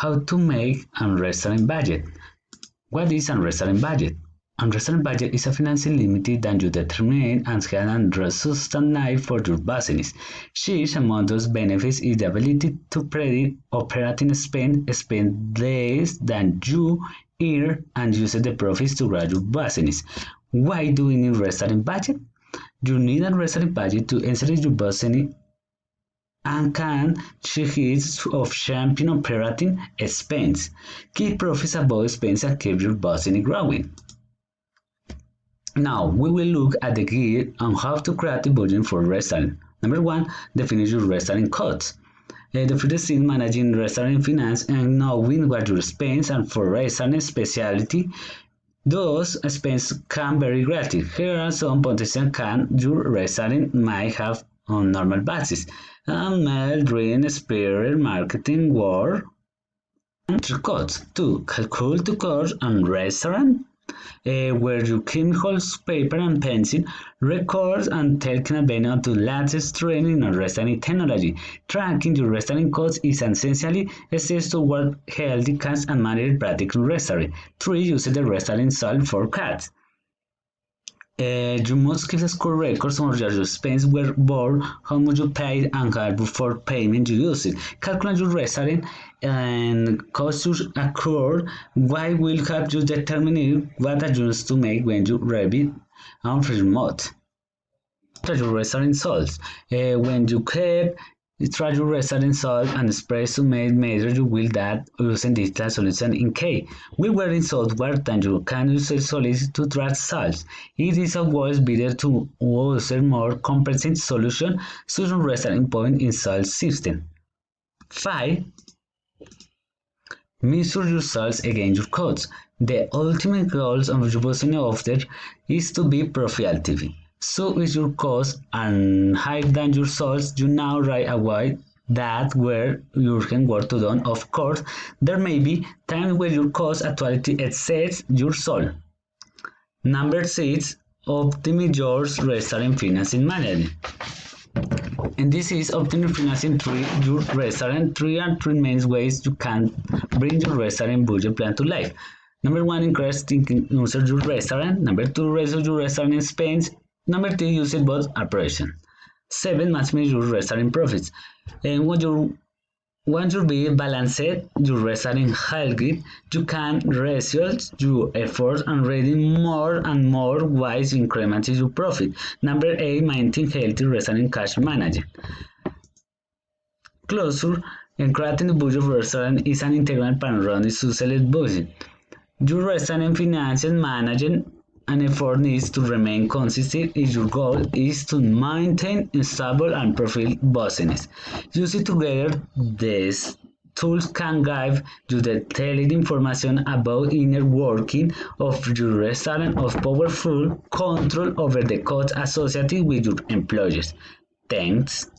How to make a restaurant budget. What is a restaurant budget? A restaurant budget is a financial limit that you determine and have a sustainable for your business. Chief among those benefits is the ability to predict operating spend less than you earn and use the profits to grow your business. Why do we need restaurant budget? You need a restaurant budget to ensure your business and can choose of champion operating expense. Keep profits above expense and keep your business growing. Now we will look at the guide on how to create a budget for restaurant. Number one, define your restaurant costs. The first thing managing restaurant finance and knowing what your expense and for restaurant specialty. Those expenses can vary greatly. Here are some potential can your restaurant might have on normal basis. Mail, drink, spirit, marketing, work, and costs. 2. Calculate the cost on restaurant where you can hold paper and pencil, record and take advantage of the latest trend in restaurant technology. Tracking your restaurant costs is essentially a step toward healthy cash and managed practical restaurant. 3. Use the restaurant salt forecast. You must keep a score records on your expense where board, how much you paid and how for payment you use it. Calculate your restaurant and cost you accrued. Why will help you determine what adjustments to make when you review and remote. Your restaurant sales. When you keep track your restaurant sales and spreads to make measure you will that using digital solution in K. We were in software that you can use solutions to track sales. It is always better to use a more comprehensive solution such as restaurant point in sales system. 5. Measure your sales against your costs. The ultimate goal of your business offer is to be profitable. So if your costs are higher than your sales, you know right away that where you can work to done. Of course, there may be times where your cost actually exceeds your sales. Number 6. Optimize your restaurant financing management. And this is optimal financing through your restaurant. Three main ways you can bring your restaurant budget plan to life. Number 1, increase thinking user your restaurant. Number 2, reduce your restaurant expense. Number 3, use it both operation. 7, maximize your restaurant profits. And once you be balanced, your restaurant healthy, you can reduce your efforts and ready more and more wise increment your profit. Number 8, maintain healthy restaurant cash management. Closure and creating the budget for restaurant is an integral part of running successful budget. Your restaurant financial management and effort needs to remain consistent if your goal is to maintain a stable and profitable business. Using together these tools can give you the detailed information about inner working of your restaurant of powerful control over the costs associated with your employees. Thanks.